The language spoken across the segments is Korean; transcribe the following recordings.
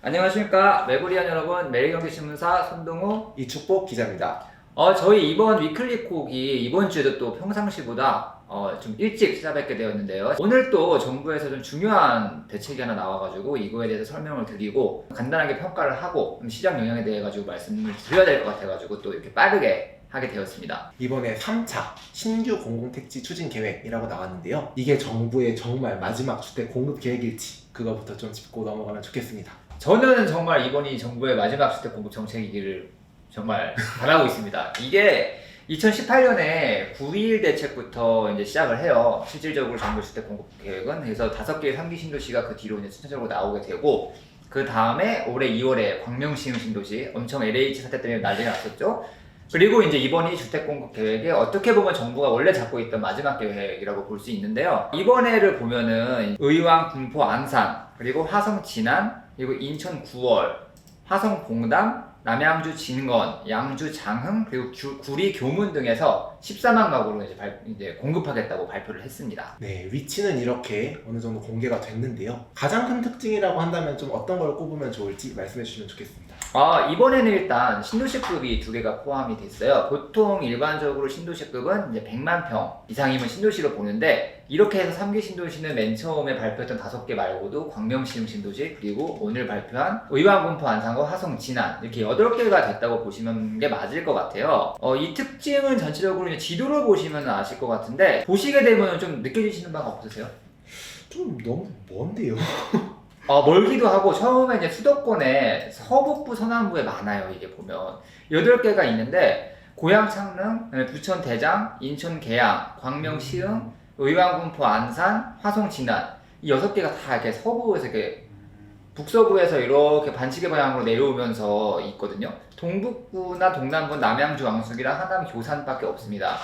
안녕하십니까 매부리안 여러분, 매일경제신문사 손동우 이축복 기자입니다. 저희 이번 위클리콕이 이번 주에도 또 평상시보다 좀 일찍 찾아뵙게 되었는데요. 오늘 또 정부에서 좀 중요한 대책이 하나 나와가지고 이거에 대해서 설명을 드리고 간단하게 평가를 하고 시장 영향에 대해 가지고 말씀을 드려야 될 것 같아가지고 또 이렇게 빠르게 하게 되었습니다. 이번에 3차 신규 공공택지 추진 계획이라고 나왔는데요. 이게 정부의 정말 마지막 주택 공급 계획일지 그거부터 좀 짚고 넘어가면 좋겠습니다. 저는 정말 이번이 정부의 마지막 주택 공급 정책이기를 정말 바라고 있습니다. 이게 2018년에 9.21 대책부터 이제 시작을 해요. 실질적으로 정부 주택 공급 계획은. 그래서 5개의 3기 신도시가 그 뒤로 이제 순차적으로 나오게 되고, 그 다음에 올해 2월에 광명시흥 신도시 엄청 LH 사태 때문에 난리가 났었죠. 그리고 이제 이번이 주택 공급 계획에 어떻게 보면 정부가 원래 잡고 있던 마지막 계획이라고 볼 수 있는데요. 이번에를 보면은 의왕, 군포, 안산, 그리고 화성, 진안, 그리고 인천 9월, 화성, 봉담, 남양주, 진건, 양주, 장흥, 그리고 구리, 교문 등에서 14만 가구로 이제 공급하겠다고 발표를 했습니다. 네, 위치는 이렇게 어느 정도 공개가 됐는데요. 가장 큰 특징이라고 한다면 좀 어떤 걸 꼽으면 좋을지 말씀해 주시면 좋겠습니다. 이번에는 일단 신도시급이 2개가 포함이 됐어요. 보통 일반적으로 신도시급은 이제 100만 평 이상이면 신도시로 보는데, 이렇게 해서 3기 신도시는 맨 처음에 발표했던 5개 말고도 광명시흥 신도시, 그리고 오늘 발표한 의왕, 군포, 안산과 화성, 진안, 이렇게 8개가 됐다고 보시면 게 맞을 것 같아요. 이 특징은 전체적으로 이제 지도를 보시면 아실 것 같은데, 보시게 되면 좀 느껴지시는 바가 없으세요? 좀 너무 먼데요. 멀기도 하고, 처음에 이제 수도권에 서북부, 서남부에 많아요. 이게 보면 8개가 있는데, 고양, 창릉, 부천, 대장, 인천, 계양, 광명, 시흥, 의왕, 군포, 안산, 화성, 진안, 이 6개가 다 이렇게 서부에서 이렇게 북서부에서 이렇게 반시계 방향으로 내려오면서 있거든요. 동북부나 동남부, 남양주, 왕숙이랑 하남, 교산밖에 없습니다.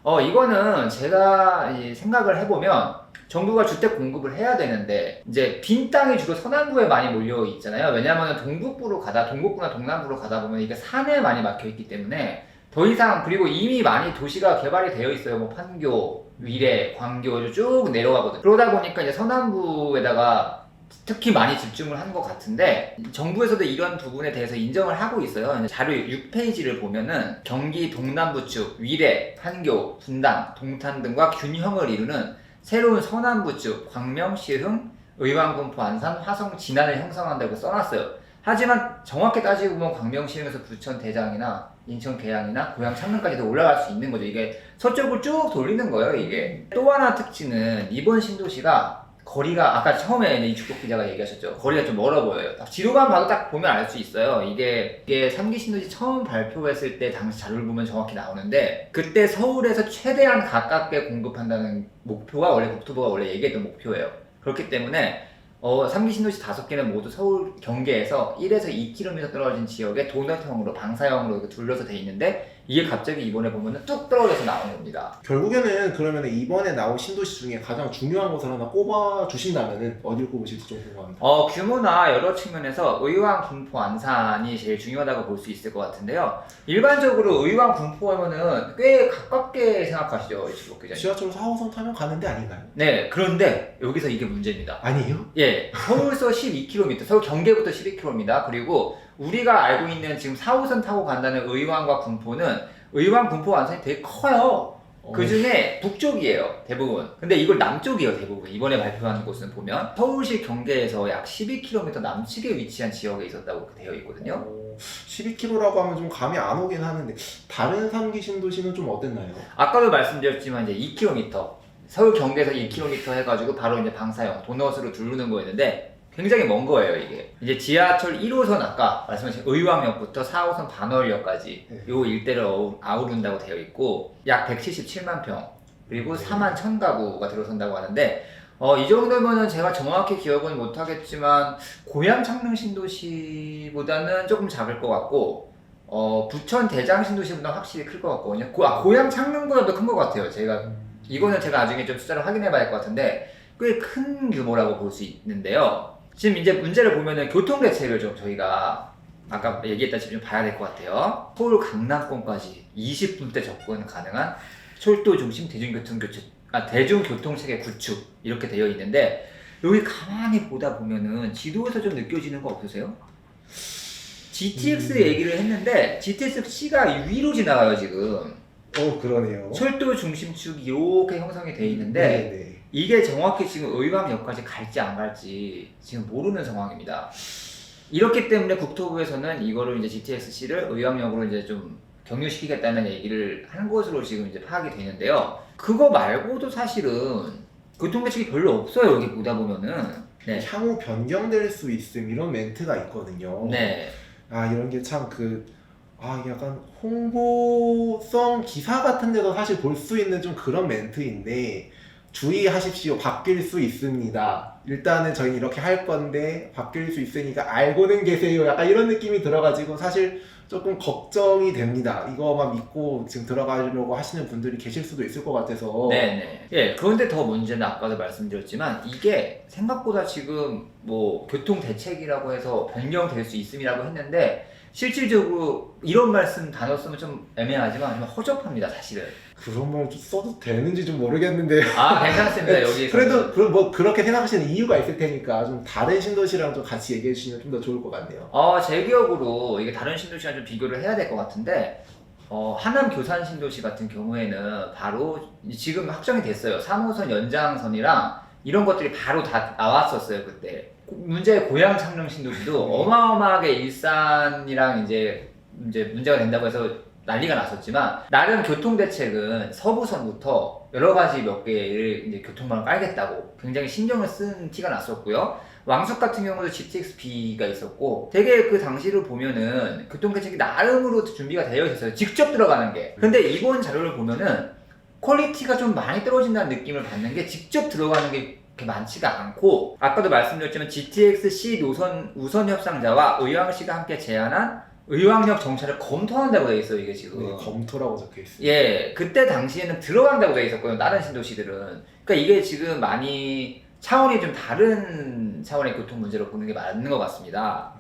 이거는 제가 생각을 해보면, 정부가 주택 공급을 해야 되는데 이제 빈 땅이 주로 서남부에 많이 몰려 있잖아요. 왜냐하면 동북부나 동남부로 가다 보면 이게 산에 많이 막혀 있기 때문에 더 이상, 그리고 이미 많이 도시가 개발이 되어 있어요. 뭐 판교, 위례, 광교 쭉 내려가거든요. 그러다 보니까 이제 서남부에다가 특히 많이 집중을 한 것 같은데, 정부에서도 이런 부분에 대해서 인정을 하고 있어요. 자료 6페이지를 보면은 경기 동남부 쪽 위례, 판교, 분당, 동탄 등과 균형을 이루는 새로운 서남부 쪽 광명, 시흥, 의왕, 군포, 안산, 화성, 진안을 형성한다고 써놨어요. 하지만 정확히 따지고 보면 광명, 시흥에서 부천, 대장이나 인천, 계양이나 고양, 창릉까지도 올라갈 수 있는 거죠. 이게 서쪽을 쭉 돌리는 거예요. 이게 또 하나 특징은 이번 신도시가 거리가, 아까 처음에 이축복 기자가 얘기하셨죠. 거리가 좀 멀어 보여요. 지도만 봐도 딱 보면 알 수 있어요. 이게 3기 신도시 처음 발표했을 때 당시 자료를 보면 정확히 나오는데, 그때 서울에서 최대한 가깝게 공급한다는 목표가 국토부가 원래 얘기했던 목표예요. 그렇기 때문에 3기 신도시 5개는 모두 서울 경계에서 1에서 2km 떨어진 지역에 도넛형으로, 방사형으로 이렇게 둘러서 돼 있는데, 이게 갑자기 이번에 보면은 뚝 떨어져서 나오는 겁니다. 결국에는 그러면 이번에 나온 신도시 중에 가장 중요한 것을 하나 꼽아 주신다면 어딜 꼽으실지 좀 궁금합니다. 규모나 여러 측면에서 의왕, 군포, 안산이 제일 중요하다고 볼 수 있을 것 같은데요. 일반적으로 의왕, 군포 하면은 꽤 가깝게 생각하시죠, 이축복 기자님? 지하철 4호선 타면 가는 데 아닌가요? 네, 그런데 여기서 이게 문제입니다. 아니에요? 예, 서울서 12km, 서울 경계부터 12km입니다. 그리고 우리가 알고 있는 지금 4호선 타고 간다는 의왕과 군포는, 의왕, 군포, 안산이 되게 커요. 그 중에 북쪽이에요, 대부분. 근데 이걸 남쪽이에요, 대부분. 이번에 발표한 곳은 보면 서울시 경계에서 약 12km 남측에 위치한 지역에 있었다고 되어 있거든요. 12km라고 하면 좀 감이 안 오긴 하는데 다른 3기 신도시는 좀 어땠나요? 아까도 말씀드렸지만 이제 2km, 서울 경계에서 2km 해가지고 바로 이제 방사형 도넛으로 두르는 거였는데, 굉장히 먼 거예요. 이게 이제 지하철 1호선, 아까 말씀하신 의왕역부터 4호선 반월역까지 요 일대를 아우른다고 되어 있고, 약 177만 평, 그리고 4만 1000 가구가 들어선다고 하는데, 이 정도면은 제가 정확히 기억은 못하겠지만 고양, 창릉 신도시보다는 조금 작을 것 같고, 부천, 대장 신도시보다 확실히 클 것 같거든요. 고양, 창릉보다도 큰 것 같아요. 이거는 제가 나중에 좀 숫자를 확인해 봐야 할 것 같은데, 꽤 큰 규모라고 볼 수 있는데요. 지금 이제 문제를 보면은 교통대책을 좀 저희가 아까 얘기했다시피 좀 봐야 될 것 같아요. 서울 강남권까지 20분대 접근 가능한 철도 중심 대중교통체계 구축, 이렇게 되어 있는데, 여기 가만히 보다 보면은 지도에서 좀 느껴지는 거 없으세요? GTX 얘기를 했는데 GTX-C가 위로 지나가요 지금. 그러네요. 철도 중심축이 이렇게 형성이 돼 있는데 네네. 이게 정확히 지금 의왕역까지 갈지 안 갈지 지금 모르는 상황입니다. 이렇기 때문에 국토부에서는 이거를 이제 GTX-C를 의왕역으로 이제 좀 경유시키겠다는 얘기를 한 것으로 지금 이제 파악이 되는데요. 그거 말고도 사실은 교통대책이 별로 없어요. 여기 보다 보면은. 네. 향후 변경될 수 있음 이런 멘트가 있거든요. 네. 이런 게 참 이게 약간 홍보성 기사 같은 데도 사실 볼 수 있는 좀 그런 멘트인데, 주의하십시오. 바뀔 수 있습니다. 일단은 저희는 이렇게 할 건데 바뀔 수 있으니까 알고는 계세요. 약간 이런 느낌이 들어가지고 사실 조금 걱정이 됩니다. 이거만 믿고 지금 들어가려고 하시는 분들이 계실 수도 있을 것 같아서. 네네. 예, 그런데 더 문제는 아까도 말씀드렸지만 이게 생각보다 지금 뭐 교통 대책이라고 해서 변경될 수 있음이라고 했는데 실질적으로 이런 말씀 단어 쓰면 좀 애매하지만 좀 허접합니다 사실은. 그런 말 써도 되는지 좀 모르겠는데. 괜찮습니다. 여기 그래도 뭐 그렇게 생각하시는 이유가 있을 테니까 좀 다른 신도시랑 좀 같이 얘기해 주시면 좀 더 좋을 것 같네요. 제 기억으로 이게 다른 신도시랑 좀 비교를 해야 될 것 같은데 하남 교산 신도시 같은 경우에는 바로 지금 확정이 됐어요. 3호선 연장선이랑 이런 것들이 바로 다 나왔었어요 그때. 문제의 고양 창릉 신도시도 어마어마하게 일산이랑 이제 문제가 된다고 해서 난리가 났었지만 나름 교통대책은 서부선부터 여러 가지 몇 개를 이제 교통망을 깔겠다고 굉장히 신경을 쓴 티가 났었고요. 왕숙 같은 경우도 GTX-B가 있었고 되게 그 당시를 보면은 교통대책이 나름으로 준비가 되어 있었어요. 직접 들어가는 게. 근데 이번 자료를 보면은 퀄리티가 좀 많이 떨어진다는 느낌을 받는 게 직접 들어가는 게 그렇게 많지가 않고, 아까도 말씀드렸지만 GTX-C 노선 우선 협상자와 의왕시가 함께 제안한 의왕역 정차를 검토한다고 되어 있어요 이게 지금. 네, 검토라고 적혀 있습니다. 예, 그때 당시에는 들어간다고 되어 있었거든요 다른 신도시들은. 그러니까 이게 지금 많이 차원이 좀 다른 차원의 교통 문제로 보는 게 맞는 것 같습니다.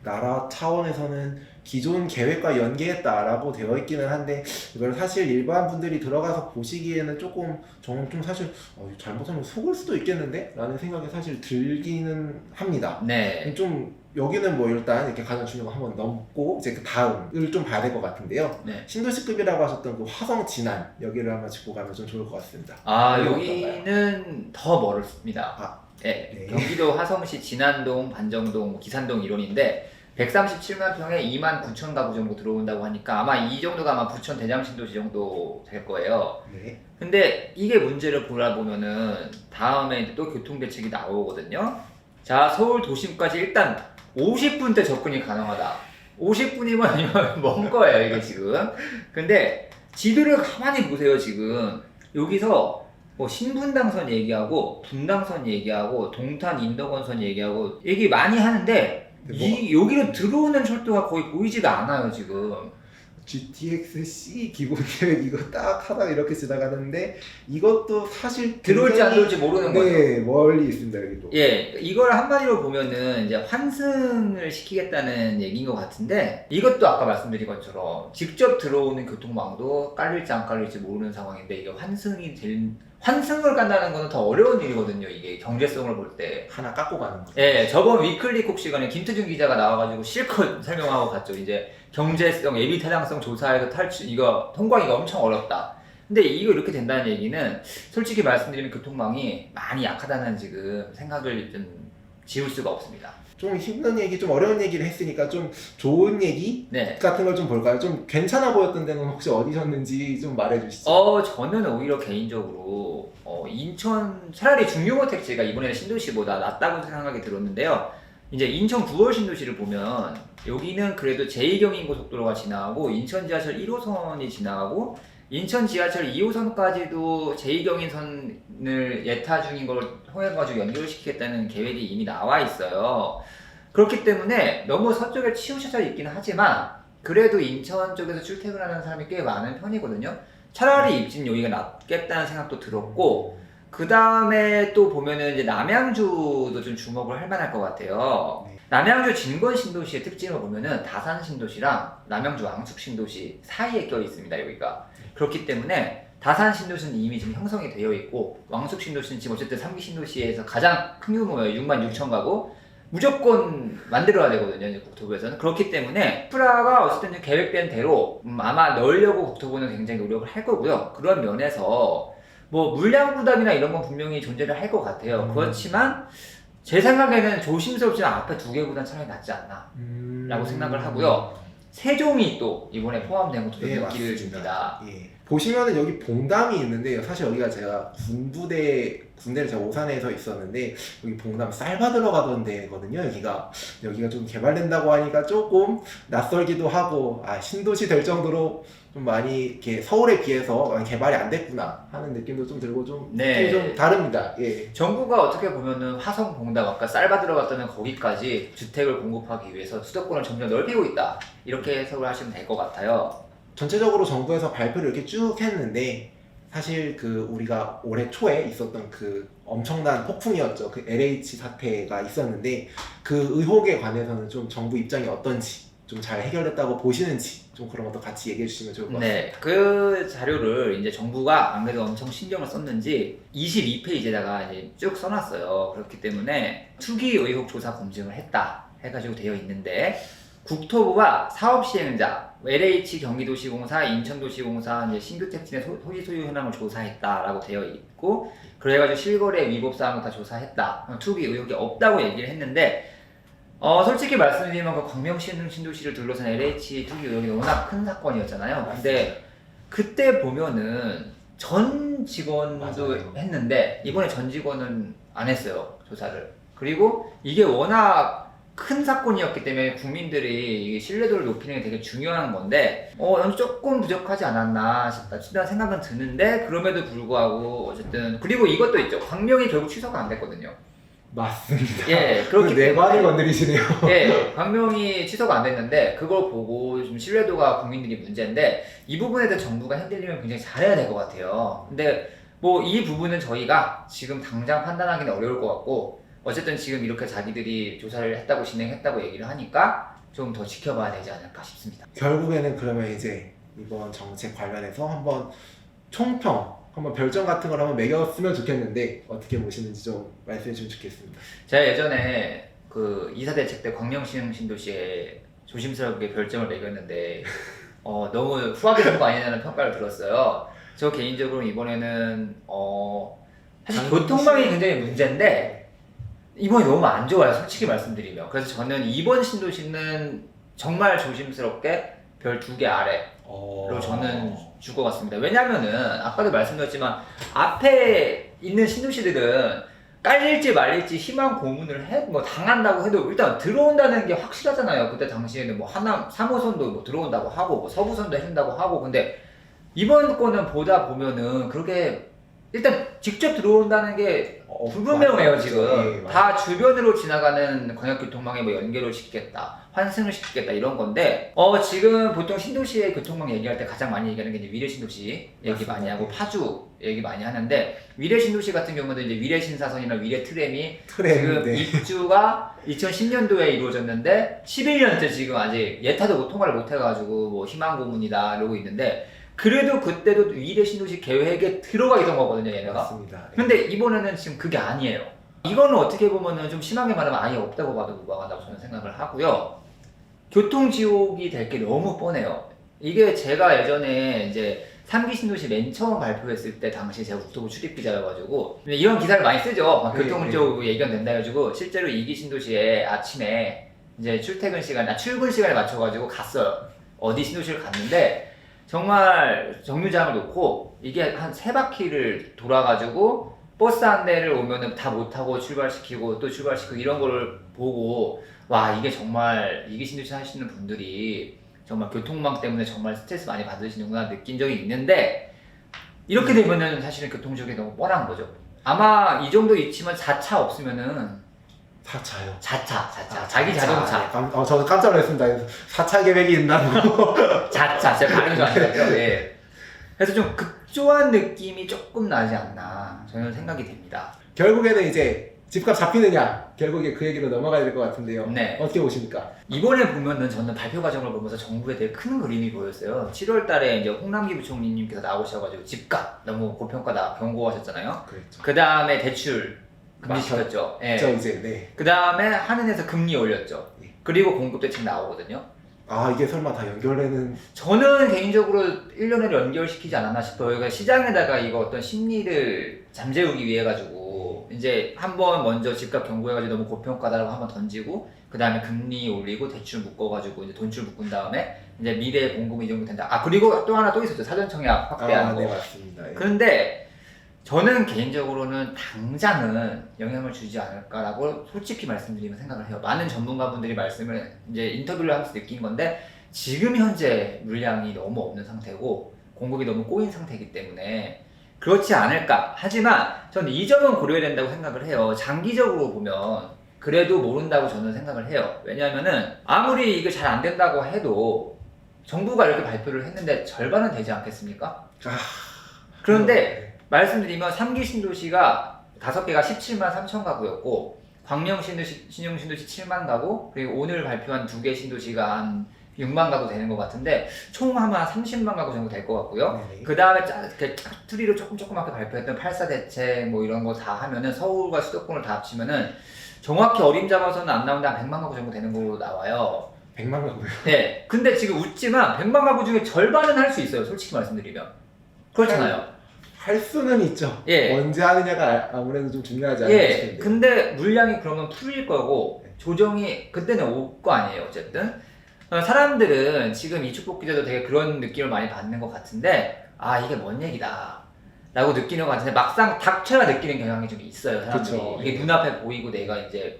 나라 차원에서는 기존 계획과 연계했다라고 되어 있기는 한데 이걸 사실 일반 분들이 들어가서 보시기에는 저는 좀 사실 잘못하면 속을 수도 있겠는데? 라는 생각이 사실 들기는 합니다. 네. 좀 여기는 뭐 일단 이렇게 가장 중요한 거 한번 넘고 이제 그 다음을 좀 봐야 될 것 같은데요. 네. 신도시급이라고 하셨던 그 화성 진안 여기를 한번 짚고 가면 좀 좋을 것 같습니다. 여기는 더 멀습니다. 네. 네. 경기도 화성시 진안동, 반정동, 기산동 이론인데 137만 평에 2만 9천 가구 정도 들어온다고 하니까 아마 이 정도가 아마 부천 대장신도시 정도 될 거예요. 네. 근데 이게 문제를 보다 보면은 다음에 또 교통대책이 나오거든요. 자, 서울 도심까지 일단 50분대 접근이 가능하다. 50분이면 아니면 먼 거예요 이게 지금. 근데 지도를 가만히 보세요 지금. 여기서 뭐 신분당선 얘기하고 분당선 얘기하고 동탄 인덕원선 얘기하고 얘기 많이 하는데 여기로 들어오는 철도가 거의 보이지가 않아요 지금. GTX-C 기본계획 이거 딱 하다가 이렇게 지나가는데 이것도 사실 들어올지 안 들어올지 모르는 거죠. 네, 멀리 있습니다 여기도. 예, 이걸 한마디로 보면은 이제 환승을 시키겠다는 얘기인 것 같은데 이것도 아까 말씀드린 것처럼 직접 들어오는 교통망도 깔릴지 안 깔릴지 모르는 상황인데 이게 환승을 깐다는 거는 더 어려운 일이거든요. 이게 경제성을 볼 때. 하나 깎고 가는 거죠. 예, 저번 위클리콕 시간에 김태준 기자가 나와가지고 실컷 설명하고 갔죠. 이제 경제성, 예비 타당성 조사에서 이거 통과하기가 엄청 어렵다. 근데 이거 이렇게 된다는 얘기는 솔직히 말씀드리면 교통망이 많이 약하다는 지금 생각을 좀 지울 수가 없습니다. 좀 힘든 얘기, 좀 어려운 얘기를 했으니까 좀 좋은 얘기 네. 같은 걸 좀 볼까요? 좀 괜찮아 보였던 데는 혹시 어디셨는지 좀 말해주시죠. 저는 오히려 개인적으로 인천 차라리 중요호 택지가 이번에는 신도시보다 낫다고 생각이 들었는데요. 이제 인천 9월 신도시를 보면 여기는 그래도 제2경인고속도로가 지나가고 인천 지하철 1호선이 지나가고 인천 지하철 2호선까지도 제2경인선을 예타 중인 걸 통해가지고 연결시키겠다는 계획이 이미 나와 있어요. 그렇기 때문에 너무 서쪽에 치우쳐져 있긴 하지만 그래도 인천 쪽에서 출퇴근하는 사람이 꽤 많은 편이거든요. 차라리 입진 여기가 낫겠다는 생각도 들었고, 그 다음에 또 보면은 이제 남양주도 좀 주목을 할 만할 것 같아요. 남양주 진권 신도시의 특징을 보면은 다산 신도시랑 남양주 왕숙 신도시 사이에 껴 있습니다 여기가. 그렇기 때문에 다산 신도시는 이미 지금 형성이 되어 있고 왕숙 신도시는 지금 어쨌든 3기 신도시에서 가장 큰 규모예요. 6만 6천 가구. 무조건 만들어야 되거든요, 이제 국토부에서는. 그렇기 때문에 인프라가 어쨌든 계획된 대로 아마 넣으려고 국토부는 굉장히 노력을 할 거고요. 그런 면에서 뭐 물량 부담이나 이런 건 분명히 존재를 할 것 같아요. 그렇지만 제 생각에는 조심스럽지만 앞에 두 개보다는 차라리 낫지 않나 라고 생각을 하고요. 세종이 또 이번에 포함된 것도 네, 느끼를 맞습니다. 줍니다. 예. 보시면은 여기 봉담이 있는데 사실 여기가 제가 군대를 제가 오산에서 있었는데 여기 봉담 쌀 받으러 가던 데거든요. 여기가 좀 개발된다고 하니까 조금 낯설기도 하고 신도시 될 정도로 좀 많이 이렇게 서울에 비해서 많이 개발이 안 됐구나 하는 느낌도 좀 들고 좀 네. 느낌이 좀 다릅니다. 예. 정부가 어떻게 보면은 화성 봉담 아까 쌀 받으러 갔다는 거기까지 주택을 공급하기 위해서 수도권을 점점 넓히고 있다 이렇게 해석을 하시면 될 것 같아요. 전체적으로 정부에서 발표를 이렇게 쭉 했는데 사실 우리가 올해 초에 있었던 엄청난 폭풍이었죠. LH 사태가 있었는데 그 의혹에 관해서는 좀 정부 입장이 어떤지 좀 잘 해결됐다고 보시는지 좀 그런 것도 같이 얘기해 주시면 좋을 것 같습니다. 네, 그 자료를 이제 정부가 안 그래도 엄청 신경을 썼는지 22페이지에다가 이제 쭉 써놨어요. 그렇기 때문에 투기 의혹 조사 검증을 했다 해가지고 되어 있는데 국토부가 사업 시행자, LH 경기도시공사, 인천도시공사 이제 신규 택지내 토지 소유 현황을 조사했다라고 되어 있고 그래가지고 실거래 위법 사항을 다 조사했다. 투기 의혹이 없다고 얘기를 했는데 솔직히 말씀드리면 그 광명시 신도시를 둘러싼 LH 투기 의혹이 워낙 큰 사건이었잖아요. 근데 그때 보면은 전 직원도 맞아요. 했는데 이번에 전 직원은 안 했어요, 조사를. 그리고 이게 워낙 큰 사건이었기 때문에 국민들이 이게 신뢰도를 높이는 게 되게 중요한 건데 조금 부족하지 않았나 싶다는 생각은 드는데 그럼에도 불구하고 어쨌든 그리고 이것도 있죠. 광명이 결국 취소가 안 됐거든요. 맞습니다. 예, 그렇기 내관을 건드리시네요. 예, 광명이 취소가 안 됐는데 그걸 보고 좀 신뢰도가 국민들이 문제인데 이 부분에 대해 정부가 핸들링을 굉장히 잘해야 될 것 같아요. 근데 뭐 이 부분은 저희가 지금 당장 판단하기는 어려울 것 같고 어쨌든 지금 이렇게 자기들이 조사를 했다고 진행했다고 얘기를 하니까 좀 더 지켜봐야 되지 않을까 싶습니다. 결국에는 그러면 이제 이번 정책 관련해서 한번 총평, 한번 별점 같은 걸 한번 매겼으면 좋겠는데 어떻게 보시는지 좀 말씀해 주시면 좋겠습니다. 제가 예전에 그 이사대책 때 광명시흥 신도시에 조심스럽게 별점을 매겼는데 너무 후하게 준 거 아니냐는 평가를 들었어요. 저 개인적으로 이번에는 사실 교통망이 굉장히 문제인데 이번이 너무 안 좋아요, 솔직히 말씀드리면. 그래서 저는 이번 신도시는 정말 조심스럽게 별 2개 아래로 저는 줄 것 같습니다. 왜냐면은 아까도 말씀드렸지만 앞에 있는 신도시들은 깔릴지 말릴지 희망 고문을 당한다고 해도 일단 들어온다는 게 확실하잖아요. 그때 당시에는 뭐 하남 3호선도 뭐 들어온다고 하고 뭐 서부선도 해준다고 하고 근데 이번 거는 보다 보면은 그렇게 일단 직접 들어온다는 게 불분명해요 지금. 예, 다 주변으로 지나가는 광역교통망에 뭐 연결을 시키겠다, 환승을 시키겠다 이런 건데 지금 보통 신도시의 교통망 얘기할 때 가장 많이 얘기하는 게 이제 위례신도시 얘기 많이 하고 파주 얘기 많이 하는데 위례신도시 같은 경우는 이제 위례신사선이나 위례트램이 지금 네. 입주가 2010년도에 이루어졌는데 11년째 지금 아직 예타도 통과를 못 해가지고 뭐 희망 고문이다 이러고 있는데 그래도 그때도 위례 신도시 계획에 들어가 있던 거거든요, 얘네가. 맞습니다. 근데 이번에는 지금 그게 아니에요. 이거는 어떻게 보면은 좀 심하게 말하면 아예 없다고 봐도 무방하다고 저는 생각을 하고요. 교통지옥이 될 게 너무 뻔해요. 이게 제가 예전에 이제 3기 신도시 맨 처음 발표했을 때 당시 제가 국토부 출입 기자여가지고 이런 기사를 많이 쓰죠. 교통지옥 예견된다 해가지고 실제로 2기 신도시에 아침에 이제 출근 시간에 맞춰가지고 갔어요. 어디 신도시를 갔는데 정말 정류장을 놓고 이게 한 3바퀴를 돌아가지고 버스 한 대를 오면은 다 못 타고 출발시키고 또 출발시키고 이런 거를 보고 와 이게 정말 이기 신도시 하시는 분들이 정말 교통망 때문에 정말 스트레스 많이 받으시는구나 느낀 적이 있는데 이렇게 되면은 사실은 교통지옥이 너무 뻔한 거죠. 아마 이 정도 있지만 4차 없으면은 4차요. 4차. 자기 자동차. 저도 깜짝 놀랐습니다. 4차 계획이 있나고. 자차. 제가 발음이 좀 안 되죠. 예. 그래서 좀 급조한 느낌이 조금 나지 않나 저는 생각이 됩니다. 결국에는 이제 집값 잡히느냐 결국에 그 얘기로 넘어가야 될 것 같은데요. 네. 어떻게 보십니까? 이번에 보면은 저는 발표 과정을 보면서 정부에 되게 큰 그림이 보였어요. 7월 달에 이제 홍남기 부총리님께서 나오셔가지고 집값 너무 고평가다 경고하셨잖아요. 그렇죠. 그 다음에 대출 금리 시켰죠. 예. 저 이제 네. 그 다음에 한은에서 금리 올렸죠. 네. 그리고 공급 대책 나오거든요. 아 이게 설마 다 연결되는 저는 개인적으로 1년을 연결시키지 않았나 싶어요. 그러니까 시장에다가 이거 어떤 심리를 잠재우기 위해 가지고 이제 한번 먼저 집값 경고해가지고 너무 고평가다라고 한번 던지고 그 다음에 금리 올리고 대출 묶어가지고 이제 돈줄 묶은 다음에 이제 미래 공급이 이 정도 된다. 아 그리고 또 하나 또 있었죠. 사전청약 확대하는 거. 네 맞습니다. 예. 그런데 저는 개인적으로는 당장은 영향을 주지 않을까라고 솔직히 말씀드리면 생각을 해요. 많은 전문가분들이 말씀을 이제 인터뷰를 하면서 느낀 건데 지금 현재 물량이 너무 없는 상태고 공급이 너무 꼬인 상태이기 때문에 그렇지 않을까. 하지만 저는 이 점은 고려해야 된다고 생각을 해요. 장기적으로 보면 그래도 모른다고 저는 생각을 해요. 왜냐하면은 아무리 이게 잘 안 된다고 해도 정부가 이렇게 발표를 했는데 절반은 되지 않겠습니까? 그런데 말씀드리면 3기 신도시가 5개가 17만 3천 가구였고 광명 신용 신도시 7만 가구 그리고 오늘 발표한 2개 신도시가 한 6만 가구 되는 것 같은데 총 아마 30만 가구 정도 될 것 같고요. 네네. 그 다음에 짜투리로 조그맣게 발표했던 8사 대책 뭐 이런 거 다 하면은 서울과 수도권을 다 합치면은 정확히 어림잡아서는 안 나오는데 한 100만 가구 정도 되는 걸로 나와요. 100만 가구요. 네. 근데 지금 웃지만 100만 가구 중에 절반은 할 수 있어요. 솔직히 말씀드리면. 그렇잖아요. 할 수는 있죠. 예. 언제 하느냐가 아무래도 좀 중요하지 않을까 예. 싶은데. 근데 물량이 그러면 풀릴 거고 조정이 그때는 올 거 아니에요. 어쨌든. 사람들은 지금 이축복 기자도 되게 그런 느낌을 많이 받는 것 같은데 아 이게 뭔 얘기다 라고 느끼는 것 같은데 막상 닥쳐야 느끼는 경향이 좀 있어요. 사람들이. 그쵸. 이게 눈앞에 보이고 내가 이제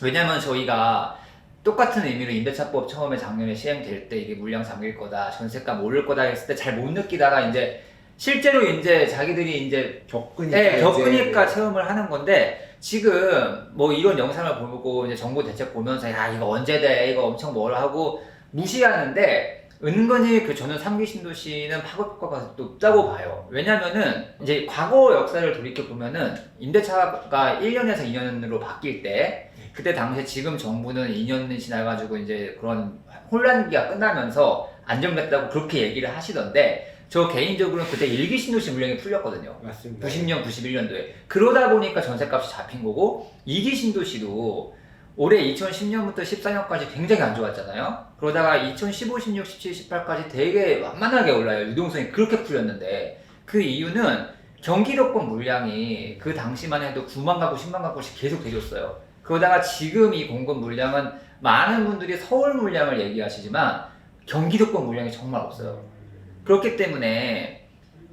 왜냐면 저희가 똑같은 의미로 임대차법 처음에 작년에 시행될 때 이게 물량 잠길 거다 전세값 오를 거다 했을 때 잘 못 느끼다가 이제 실제로 이제 자기들이 이제 겪으니까 네, 겪으니까 이제 체험을 하는 건데 지금 뭐 이런 영상을 보고 이제 정부 대책 보면서 야 이거 언제 돼 이거 엄청 뭐라 하고 무시하는데 은근히 그 저는 3기 신도시는 파급 효과가 높다고 봐요. 왜냐면은 이제 과거 역사를 돌이켜 보면은 임대차가 1년에서 2년으로 바뀔 때 그때 당시에 지금 정부는 2년이 지나가지고 이제 그런 혼란기가 끝나면서 안정됐다고 그렇게 얘기를 하시던데 저 개인적으로는 그때 1기 신도시 물량이 풀렸거든요. 맞습니다. 90년, 91년도에. 그러다 보니까 전세값이 잡힌 거고 2기 신도시도 올해 2010년부터 14년까지 굉장히 안 좋았잖아요. 그러다가 2015, 16, 17, 18까지 되게 완만하게 올라요. 유동성이 그렇게 풀렸는데 그 이유는 경기도권 물량이 그 당시만 해도 9만 가구, 10만 가구씩 계속 되줬어요. 그러다가 지금 이 공급 물량은 많은 분들이 서울 물량을 얘기하시지만 경기도권 물량이 정말 없어요. 그렇기 때문에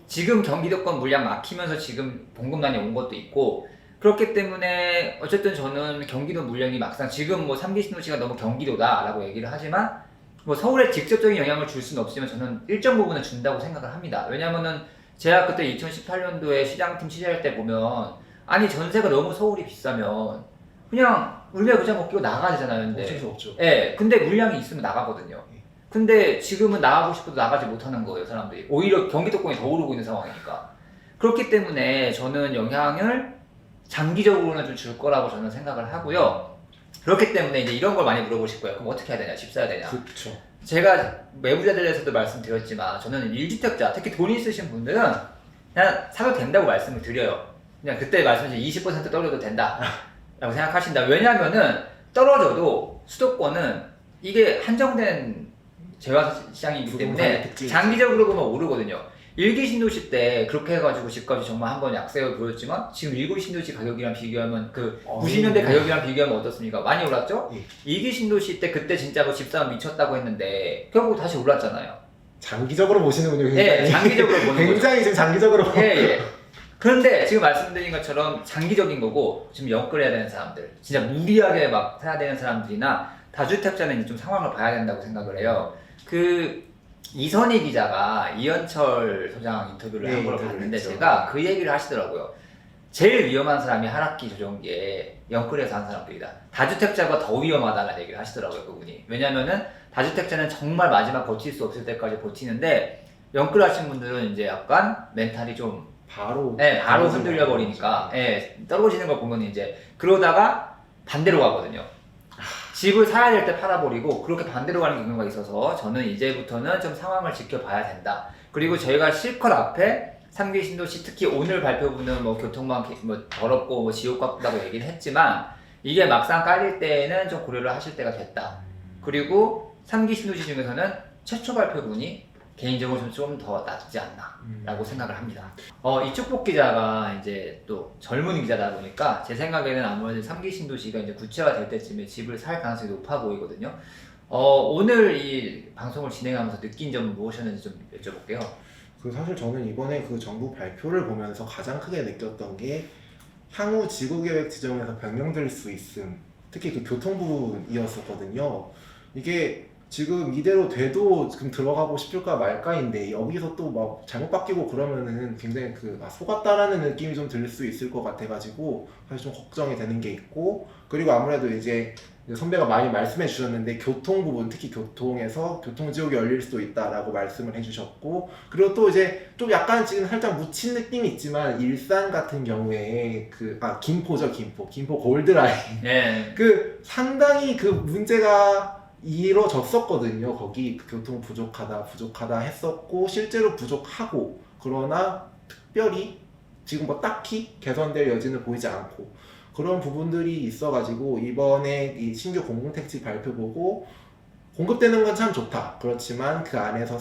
지금 경기도권 물량 막히면서 지금 공급난이 온 것도 있고 그렇기 때문에 어쨌든 저는 경기도 물량이 막상 지금 뭐 3기 신도시가 너무 경기도다라고 얘기를 하지만 뭐 서울에 직접적인 영향을 줄 수는 없지만 저는 일정 부분은 준다고 생각을 합니다. 왜냐면은 제가 그때 2018년도에 시장팀 취재할 때 보면 아니 전세가 너무 서울이 비싸면 그냥 울며 겨자 먹기고 나가야 되잖아요. 근데 어쩔 수 없죠. 예, 근데 물량이 있으면 나가거든요. 근데 지금은 나가고 싶어도 나가지 못하는 거예요, 사람들이. 오히려 경기도권이 더 오르고 있는 상황이니까. 그렇기 때문에 저는 영향을 장기적으로는 좀 줄 거라고 저는 생각을 하고요. 그렇기 때문에 이제 이런 걸 많이 물어보실 거예요. 그럼 어떻게 해야 되냐, 집 사야 되냐. 그렇죠. 제가 매부자들에서도 말씀드렸지만 저는 1주택자, 특히 돈 있으신 분들은 그냥 사도 된다고 말씀을 드려요. 그냥 그때 말씀드린 20% 떨어져도 된다 라고 생각하신다. 왜냐면은 떨어져도 수도권은 이게 한정된 재화 시장이기 때문에 특징이죠. 장기적으로 보면 오르거든요. 1기 신도시 때 그렇게 해가지고 집값이 정말 한번 약세를 보였지만 지금 1기 신도시 가격이랑 비교하면 그 90년대 가격이랑 비교하면 어떻습니까? 많이 올랐죠? 예. 2기 신도시 때 그때 진짜 뭐 집사람 미쳤다고 했는데 결국 다시 올랐잖아요. 장기적으로 보시는군요. 굉장히. 예, 장기적으로 보는 거죠. 굉장히 지금 장기적으로. 예, 예. 그런데 지금 말씀드린 것처럼 장기적인 거고 지금 영끌해야 되는 사람들 진짜 무리하게 막 사야 되는 사람들이나 다주택자는 좀 상황을 봐야 된다고 생각을 해요. 그 이선희 기자가 이현철 소장 인터뷰를 한 걸 봤는데 했죠. 제가 그 얘기를 하시더라고요. 제일 위험한 사람이 하락기 조정기에 영끌에서 한 사람들이다. 다주택자가 더 위험하다는 얘기를 하시더라고요, 그분이. 왜냐면은 다주택자는 정말 마지막 버틸 수 없을 때까지 버티는데 영끌 하신 분들은 이제 약간 멘탈이 좀 바로 네, 바로 떨어지는 흔들려 거죠. 버리니까 예, 떨어지는 걸 보면 이제 그러다가 반대로 가거든요. 집을 사야 될 때 팔아버리고 그렇게 반대로 가는 경우가 있어서 저는 이제부터는 좀 상황을 지켜봐야 된다. 그리고 저희가 실컷 앞에 3기 신도시 특히 오늘 발표분은 뭐 교통망 뭐 더럽고 뭐 지옥 같다고 얘기를 했지만 이게 막상 깔릴 때에는 좀 고려를 하실 때가 됐다. 그리고 3기 신도시 중에서는 최초 발표분이 개인적으로 좀 더 낫지 않나 라고 생각을 합니다. 이축복 기자가 이제 또 젊은 기자다 보니까 제 생각에는 아무래도 3기 신도시가 이제 구체화 될 때쯤에 집을 살 가능성이 높아 보이거든요. 오늘 이 방송을 진행하면서 느낀 점은 무엇이었는지 좀 여쭤볼게요. 그 사실 저는 이번에 그 정부 발표를 보면서 가장 크게 느꼈던 게 향후 지구계획 지정에서 변경될 수 있음, 특히 그 교통 부분이었었거든요. 이게 지금 이대로 돼도 지금 들어가고 싶을까 말까인데 여기서 또 막 잘못 바뀌고 그러면은 굉장히 속았다라는 느낌이 좀 들 수 있을 것 같아가지고 사실 좀 걱정이 되는 게 있고, 그리고 아무래도 이제 선배가 많이 말씀해 주셨는데 교통 부분, 특히 교통에서 교통지옥이 열릴 수도 있다라고 말씀을 해주셨고, 그리고 또 이제 좀 약간 지금 살짝 묻힌 느낌이 있지만 일산 같은 경우에 김포죠, 김포 골드라인 네. 상당히 그 문제가 이뤄졌었거든요. 거기 교통 부족하다 했었고 실제로 부족하고, 그러나 특별히 지금 뭐 딱히 개선될 여지는 보이지 않고 그런 부분들이 있어가지고 이번에 이 신규 공공택지 발표 보고 공급되는 건 참 좋다. 그렇지만 그 안에서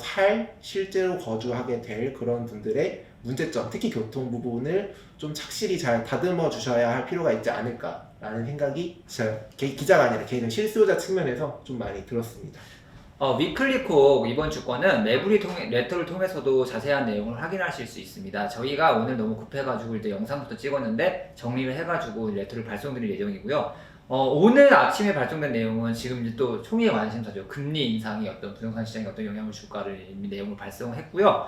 실제로 거주하게 될 그런 분들의 문제점, 특히 교통 부분을 좀 착실히 잘 다듬어 주셔야 할 필요가 있지 않을까라는 생각이 기자가 아니라 개인 실수요자 측면에서 좀 많이 들었습니다. 위클리콕 이번 주권은 매부리 레터를 통해서도 자세한 내용을 확인하실 수 있습니다. 저희가 오늘 너무 급해가지고 일단 영상부터 찍었는데 정리를 해가지고 레터를 발송드릴 예정이고요. 오늘 아침에 발송된 내용은 지금 이제 또 총리의 관심사죠. 금리 인상이 어떤 부동산 시장에 어떤 영향을 줄까를 이미 내용을 발송했고요.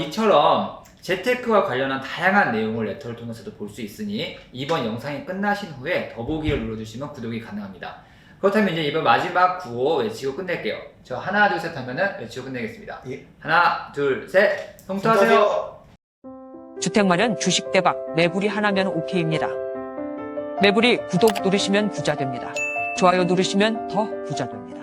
이처럼 재테크와 관련한 다양한 내용을 레터를 통해서도 볼 수 있으니 이번 영상이 끝나신 후에 더보기를 눌러주시면 구독이 가능합니다. 그렇다면 이제 이번 마지막 구호 외치고 끝낼게요. 저 하나 둘 셋 하면은 외치고 끝내겠습니다. 예. 하나 둘 셋 성투하세요. 주택 마련 주식 대박 매부리 하나면 오케이입니다. 매부리 구독 누르시면 부자 됩니다. 좋아요 누르시면 더 부자 됩니다.